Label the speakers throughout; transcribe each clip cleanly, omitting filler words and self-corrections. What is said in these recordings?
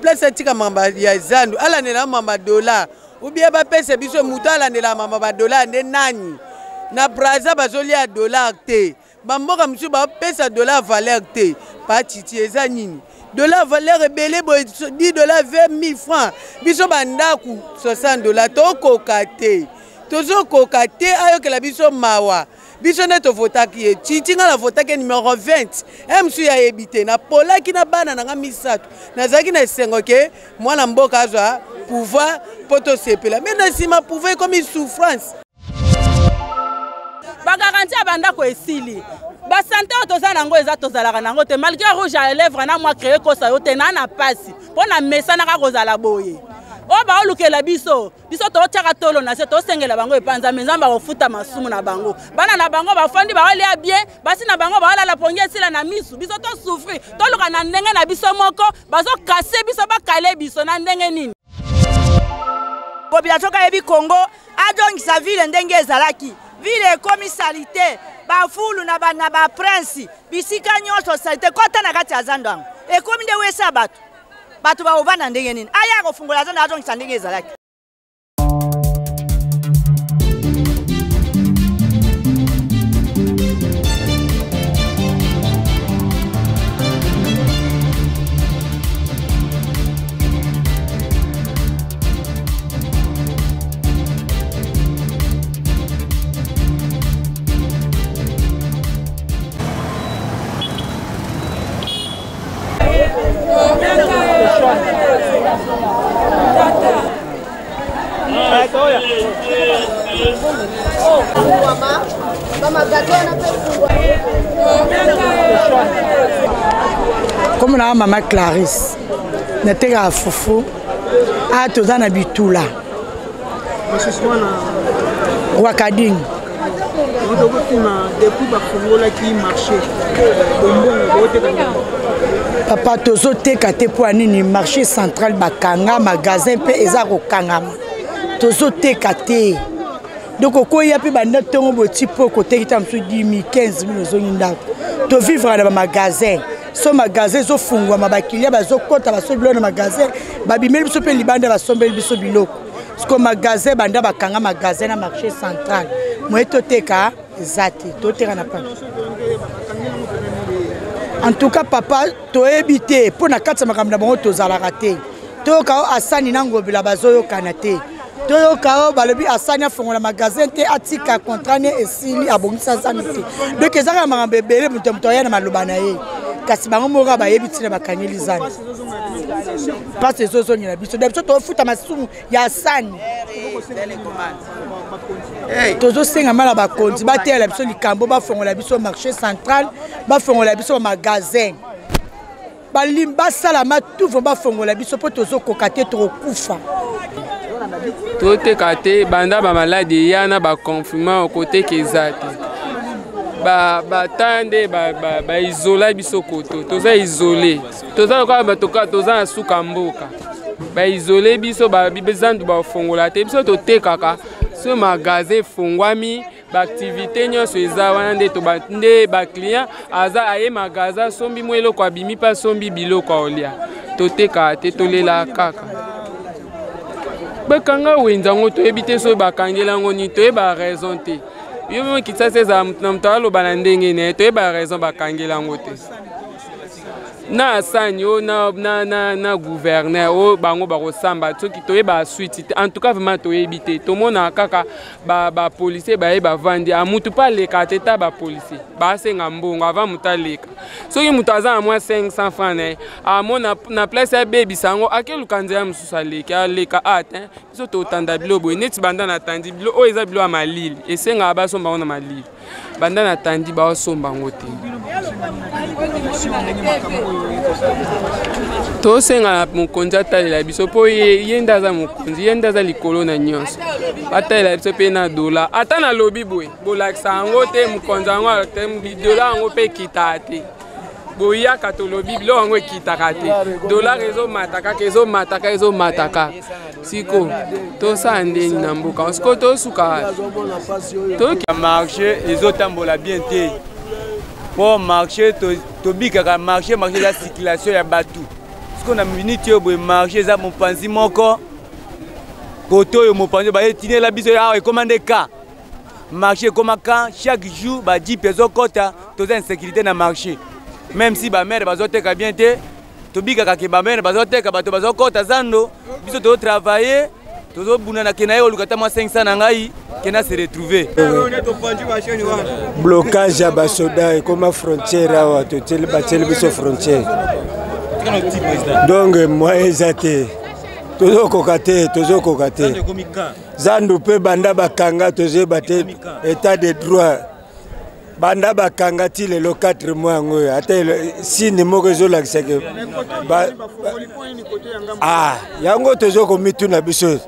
Speaker 1: place tika mamba ya zandu ala nela mamba dollar ou bien ba pese biso muto ala nela mamba ba dollar nde nani na braza bazolia dollar te bamboka musu ba pesa dollar valeur te pa titi eza nini dollar valeur ebele boy 10 dollars 20 000 francs biso bandaku 60 dollars to kokate tozo kokate ayokela biso mawa biso ne to votaki ye chitinga la votaki numéro 20 emsu ya ebité na polaki na bana na misatu nazaki na sengo ke mwana mboka azwa pouvoir poto sepela mais na sima pouvoir comme souffrance
Speaker 2: ba garantie banda ko esili ba santé otoza nango eza tozalaka nango te malgré rouge à lèvres na moi créer ko sa yo te na pasi pona mesa na ka kozala boye o ba olukela biso to tiaka tolo na se to sengela bango epanza menzamba kofuta masumu na bango bana na bango bafandi ba olia bien basi na bango ba la pongia sila na misu biso to souffrir to luka na ndenge na biso moko bazo casser biso ba kale biso na ndenge nini
Speaker 3: population ka yebi Congo adongisa ville ndenge ezalaki ville ekomi salite bafulu na ba prince bisika nyonso salite kota na kati ya Zandwango ekomi nde wesa batu ba ovana ndenge nini aya kofungula zana adongisa ndenge ezalaki
Speaker 4: Comme la maman Clarisse, n'était qu'à Foufou, à Tozana Bitula, Wakading. Papa Tozo Tekate pour un marché central Bakanga, magasin pe ezako Kangama. Tozo Tekate. Donc au y a plus de temps au type côté qui t'a 10 000 15 000 zoninda. To vivre dans un magasin. So magasin zo fungwa mabakilia bazo kota baso bilo na magasin babimeli biso pe libanda basombeli biso biloko. Parce magasin banda bakanga magasin na marché central. Moi toteka zati toteka na pa. En tout cas papa to ebité pour na katsa makambo na bango tozala raté. To ka asani nango bila bazo yo kanate. Toyo kao balobi asani afongola magasin te atika contrat ne esili abongisa sanité. Donc ezaka makambo ebele muto ya na maloba na ye. Kasi bango moka ba yebi tina bakanyeli zani. Parce que zozo nyina biso de biso to futa masumu ya asani. Tozo senga mala ba konti ba tela biso likambo ba fongola biso marché central ba fongola biso magasin. Balimba salama tout vont ba fongola biso po tozo kokate to kufa.
Speaker 5: Tout est banda ba malade yana ba confinement au côté kezaki ba tande ba isoler biso koto toza isolé toza ko ba toka toza suka mboka ba isolé biso ba bizandu ba fongola te biso to tekaka ce magasin fongwami ba activité nyonso eza wana nde to ba nde ba client aza aye magasin sombi mwelo kwa bimi pa sombi biloko olia to teka te tolela kaka bakanga wendango to ebite so bakangela ngoni to eba raison te yo mo kitsa seza mtalo banandenge ne to eba raison bakangela ngote na asanyo na gouverneur o bango bako samba toki to eba suite en tout cas vraiment to ebite to mona kaka ba policier ba eba vandi amutu pa leka teta ba policier ba senga mbongo avant mutaleka soki mutaza a moins 500 francs ne amona na place ya baby sango akelu kanza mususa leka leka atin so to tanda bilo boy neti banda na tandi bilo o eza bilo amalili esenga ba somba ona malili banda na tandi ba somba ngote to senga mukonza talela biso po yenda za mukonzi yenda za likolo na nyonso atalela biso pe na dola ata na lobi boy bolakisa ngo te mukonza ngo te dola ngo pe kitate boya katolobi bilo ngo kitaka te dola ezo mataka siko to sande na mboka siko to suka to
Speaker 6: marché ezotambola bien te pour marché to bikaka marché la circulation ya batu qu'on a minute au marché ça mon panzi moko koto yo mon panzi ba etiner la biso ya commande ka marché comme quand chaque jour ba 10 pesos kota to insécurité na marché même si ba mère bazote ka bien te to bika ka ke ba mère bazote ka bato bazokota zando biso to travailler to buna na kenaye olukata ma 500 na ngai kena se retrouver
Speaker 7: blocage ya basoda et comme frontière wa to tele batele biso frontière donc moi ezate tozo kokate zandu pe banda bakanga tozo bate état de droit banda bakanga ti le 4 mois ngoyo ata si ni moko zo la kisake yango tozo ko mituna biso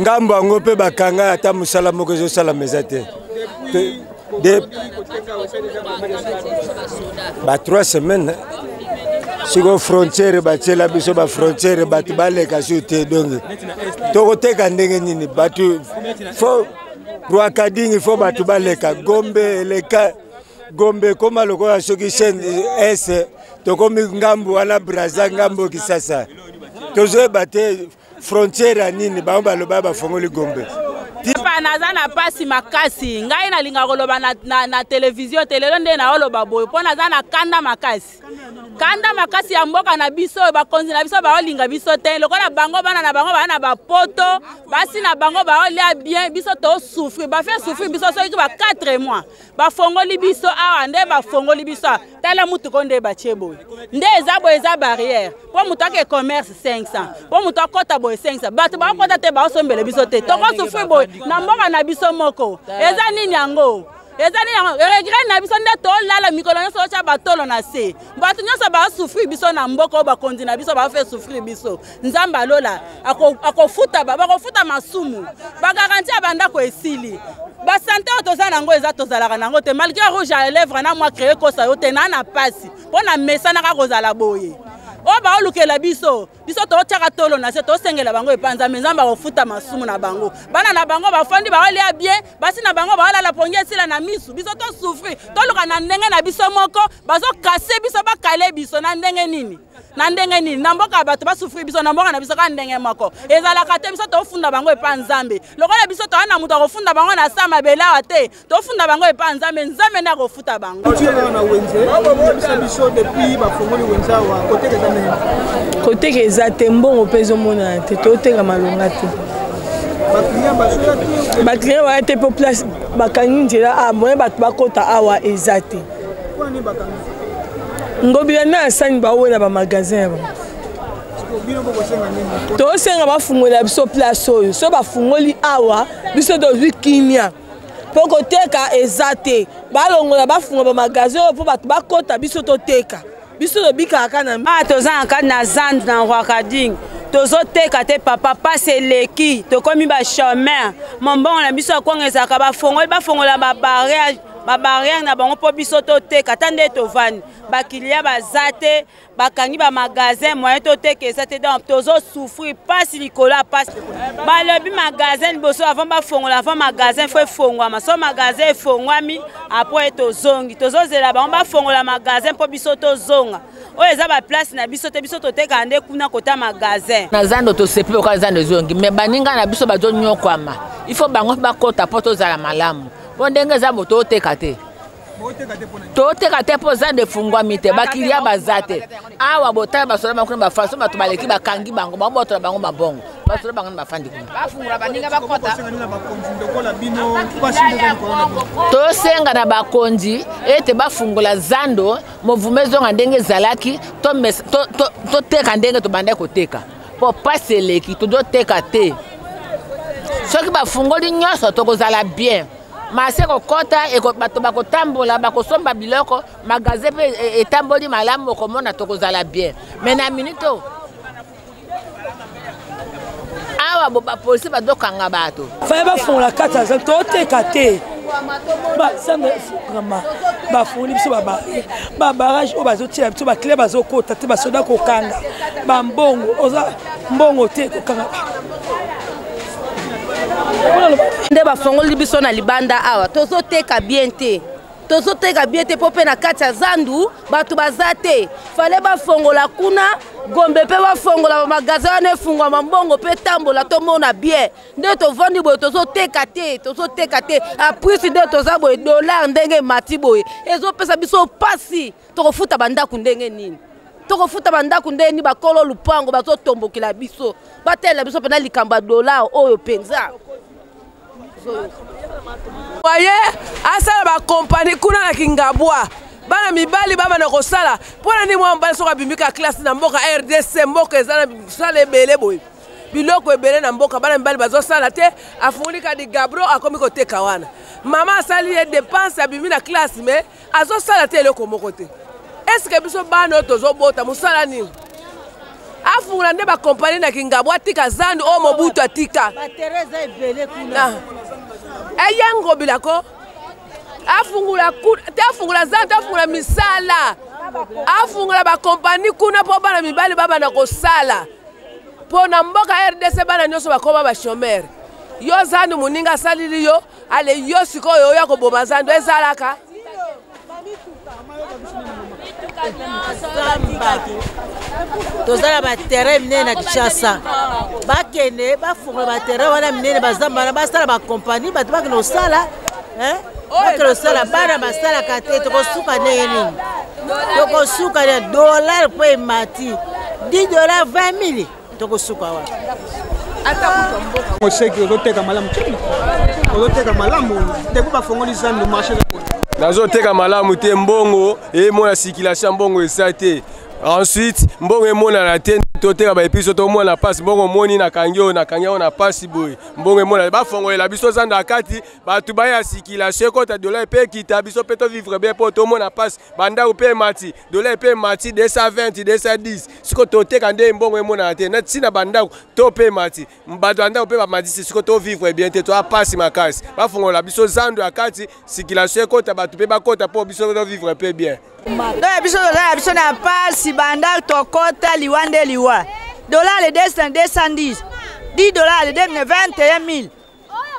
Speaker 7: ngambo ngo pe bakanga ata musala moko zo sala mezate de 3 semaines sur frontière batela biso ba frontière batu baleka soute donc tokoteka ndenge nini batu fo roi kadingi fo batu baleka gombe leka gombe koma loko ya soki chaîne s tokomi ngambo wana braza ngambo kisasa tozo bate frontière nini ba baloba ba fongoli gombe
Speaker 2: naza na pasi makasi ngai nalinga koloba na télévision telelo nde na oloba boyo po naza na kanda makasi ya mboka na biso bakonzi na biso baolinga biso te lokola bango bana na bango bana bapoto basi na bango baolia bien biso to souffrir ba faire souffrir biso soki ba 4 mois bafongoli biso awa nde bafongoli biso tala mutu konde batie boyo nde eza barrière po mutu ake commerce 500 po mutu akota boyo 500 bato bakota te baosombele biso te toko souffrir boyo na mboka na biso moko eza nini yango regret na biso nde tolala mikolo nyonso ocha batolo na se bato nyonso basouffrir biso na mboka bakonzi na biso bafe souffrir biso nzambe alola bakofuta masumu bagaranti ya bandako esili basante oyo toza nango eza tozalaka nango te malgré rouge à lèvre na mwa créé kosa yo te na pasi mpo na mesanaka kozala boye oyo baolukela biso totiaka tolo na se tosengela bango epanza me nzambe akofuta masumu na bango bana na bango bafandi baolia bien basi na bango baolala pongi esila na misu biso tosouffrir toluka na ndenge na biso moko bazokase biso bakale biso na ndenge nini na mboka bato basouffrir biso na mboka na biso ka ndenge moko ezalaka te biso tofunda bango epa nzambe lokola biso toa na moto akofunda bango na sa mabele awa te tofunda bango epa nzambe nde akofuta bango
Speaker 8: kote eza te mbongo mpe ezomona te toteka malonga te baclient baya te mpo place bakangi nzela moye bato bakota awa eza te ngobila na asani bawona bamagasin ya bango tosenga bafungola biso place oyo so bafungoli awa biso tozwi kimia mpo koteka eza te balongola bafungola bamagasin oyo mpo bato bakota biso toteka biso tobikaka na
Speaker 9: toza na kati na zandu na roi kading tozoteka te papa pasi eleki tokomi bachaumer mombongo na biso akongezaka bafongola babarrière na bango mpo biso toteka ata nde tovandi bakilia baza te bakangi bamagasin moyen toteka eza te donc tozosouffrir pasi likolo ya pasi balobi magasin liboso avant bafongola avant magasin fo efongwama so magasin efongwami apres tozongi tozozela bango bafongola magasin mpo biso tozonga oyo eza baplace na biso te biso toteka nde kuna kota magasin
Speaker 10: na zando tosepi lokola zando ezongi me baninga na biso bazonyokwama ifo bango bakota mpo tozala malamu po ndenge eza moto oteka te toteka te mpo zando efungwami te bakilia baza te awa botala basoda bango kuna bafranso bato baleki bakangi bango babotola bango mabongo basoda bango na bafandi kuna bafungula baninga bakota tosenga na bakonzi ete bafungula zando movume ezonga ndenge ezalaki toteka ndenge tobanda koteka po pasi eleki tozoteka te soki bafungoli nyonso tokozala bien mase kokota bato bakotambola bakosomba biloko magasin mpe etamboli malamu okomona tokozala bien me na minute awa bapolisi bazokanga bato
Speaker 8: faye bafungola kati ya zando toteka te bazando efungama bafungoli biso babarage oyo bazotiela biso bakle bazokota te basoda kokanga bambongo oza mbongo te kokanga
Speaker 9: nde bafongoli biso na libanda awa tozoteka bien te
Speaker 11: tozoteka bien te mpo mpe na kati ya zandu bato baza te fale bafongola kuna Gombe mpe bafongola bamagasin wana efungwama mbongo mpe tambola tomona bien nde tovandi boye tozoteka te aprisi nde toza boye dollar ndenge emati boye ezopesa biso pasi tokofuta bandako ndenge nini tokofuta bandako ndenge nini bakolo lupango bazotombokela biso batelela biso mpena likambo ya dollar oyo mpenza
Speaker 12: Voyez, asala ba compagnie kuna na Kingabwa. Bana mibali baba na kosala. Pona ni mwamba soka bimika classe na mboka RDC mboka ezana sala ebele boy. Biloko ebele na mboka bana mibali bazo sala te afunika di Gabro akomi koteka wana. Mama asali ye dépense abimi na classe mais azo sala te eloko moko te. Est-ce que biso bana tozo bota musala nini? Afungula nde ba compagnie na Kingabwa tika zandu o Mobutu atika.
Speaker 11: Ba Teresa ebele kuna.
Speaker 12: Eyango bilako afungula zantu afungula misala afungula ba compagnie kuna po bana mibali baba na kosala po na mboka RDC bana nyonso bakoma ba chômeur yo zandu muninga salili yo ale yo sikoyo ya koboma zandu ezalaka
Speaker 11: tozala baterrain minene na Kinshasa bakende bafungula baterrain wana minene bazambana basala bakompagnie bato bakende osala bakende osala bana basalaka te tokosuka ndenge nini tokosuka na dollar mpo emati 10 dollars 20 000 tokosuka wana
Speaker 13: oseki ozoteka malamu ozoteka malamu teko bafongoli zandu marché
Speaker 14: nazoteka malamu te mbongo emona circulation mbongo esa te ensuite mbongo emonana te toteka baepiso tomona pasi mbongo moni na kangio na pasi boye mbongo emona bafongolela biso zando akati bato baya circulation kota dollar pe kita biso pe to vivre bien po tomona pasi banda pe mati dollar pe mati 220 210 siko toteka nde mbongo emonana te na tina banda to pe mati bato banda pe ba mati siko to vivre bien te to a pasi makasi bafongolela biso zando akati circulation kota bato pe bakota po biso to vivre pe bien.
Speaker 3: Donc biso na pasi banda tokota liwande liwa dollar le 210 $10 le 21 000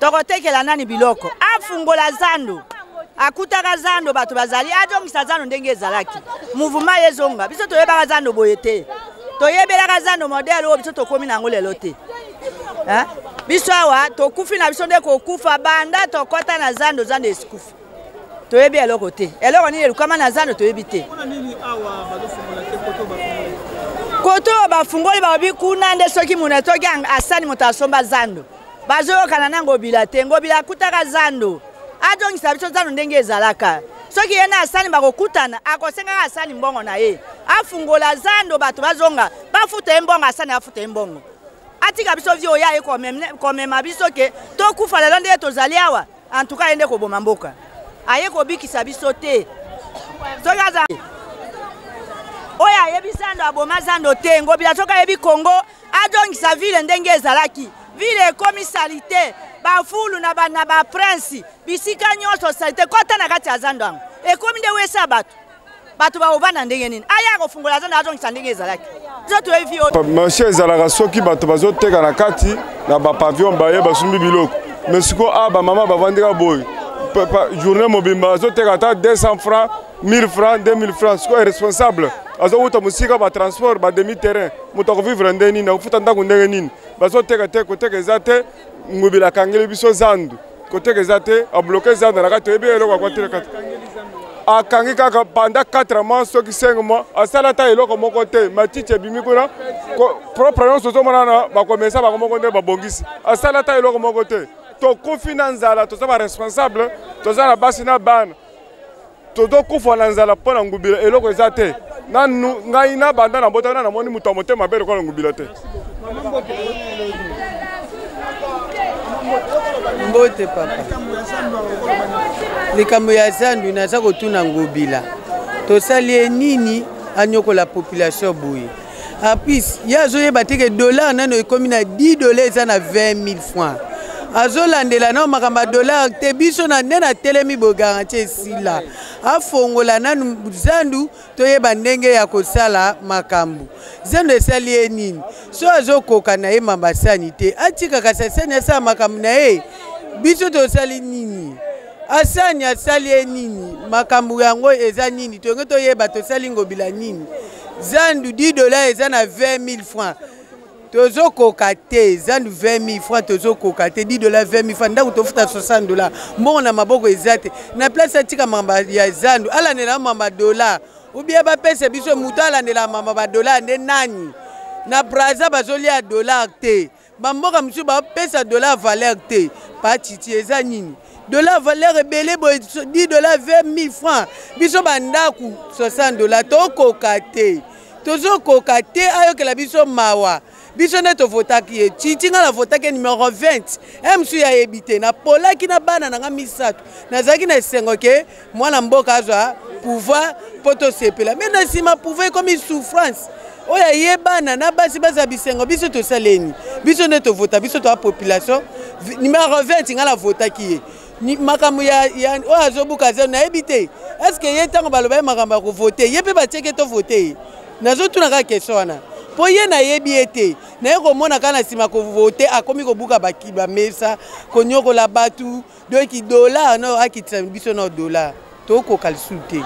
Speaker 3: tokotekela nani biloko afungola zando akutaka zando bato bazali ajongisa zando ndenge ezalaki mouvement yezonga biso toyebaka zando boye te toyebelaka zando modele oyo biso tokomi nango lelo te biso awa tokufi na biso nde kokufa banda tokota na zando esikufi toyebi eloko te eloko nini elukama na zando toyebi te koto bafungoli babi kuna nde soki muna toki asani moto asomba zando bazoyokana na ngobila te ngobila akutaka zando ajongisa biso zando ndenge ezalaka soki ye na asani bakokutana akosengaka asani mbongo na ye afungola zando bato bazonga bafuta ye mbongo asani afuta ye mbongo atika biso vi oya ye komema biso ke tokufa lelo nde tozali awa antuka ye nde koboma mboka aye kobikisa biso te soki aza oyo ayebi zando aboma zando te ngobila soki ayebi Kongo ajongisa ville ndenge ezalaki ville ekomi salite bafulu na baprince bisika nyonso salite kota na kati ya zando yango ekomi nde wesa bato baovanda ndenge nini aya kofungola zando ajongisa ndenge ezalaki zo toyebi
Speaker 15: marché ezalaka soki bato bazoteka na kati na bapavion baye basumbi biloko mais siko bamama bavandika boye journée mobimba azoteka ata 200 francs 1000 francs 2000 francs siko irresponsable azowuta musika batransport bademi terrain moto akovivre ndenge nini akofuta ndako ndenge nini bazoteka te koteka eza te ngobila akangeli biso zandu koteka eza te abloke zando na kati oyebi eloko akwatile kati akangi kaka pendant 4 mois soki 5 mois asala ata eloko moko te matiti ebimi kuna propre nyonso ozomonana bakomesa bango moko nde babongisi asala ata eloko moko te tokufi na nzala toza baresponsable toza na basi na bana tozokufa na nzala mpo na ngubila eloko eza te nanu ngai na banda na mbota na moni moto ya motema mabe lokola ngubila te
Speaker 1: mbote papa likambo ya zandu naza kotuna ngobila tosali nini anyokola population boye apis ye azoyeba teke dollar nano ekomi na 10 dollars eza na 20 000 francs azolandela na makambo ya dollar te biso na nde na telemi bogarantie esila afongola nanu zandu toyeba ndenge ya kosala makambo zandu esali ye nini so azokoka na ye mambasani te atikaka sasani asala makambo na ye biso tosali nini asani asali ye nini makambo yango eza nini tonge toyeba tosali ngobila nini zandu $10 eza na 20 000 francs tozokoka te zandu 20 000 francs tozokoka te $10 20 000 francs ndako tofuta $60 mbongo na maboko eza te na place atika mamba ya zandu alandela mamba $, ubie bapesa biso mutu alandela mamba $, nde nani na braza bazolia $, te bamboka mosusu bapesa $, valeur te patiti eza nini $, valeur ebele boye $10 20 000 francs biso bandaku $60 tokoka te tozokoka te ayokela biso mawa biso nde tovotaki ye titinga na votaki numéro 20 emsu ya yebi te napolaki na bana nanga misato nazalaki na esengo ke mwana mboka azwa pouvoir mpo tosepela me na nsima pouvoir ekomi souffrance oyo ayebana na basi baza bisengo biso tosaleni biso nde tovota biso toa population numéro 20 nga na votaki ye makambo oyo azobuka zero nayebi te estce ye ntango baloba ye makambo ya kovote ye mpe batieke tovote ye nazotunaka question wana mpo ye nayebi ye te naye komona kaka na nsima kovote akomi kobuka bamesa konyokola batu donki $, no akitisa biso na $, tokoka lisusu te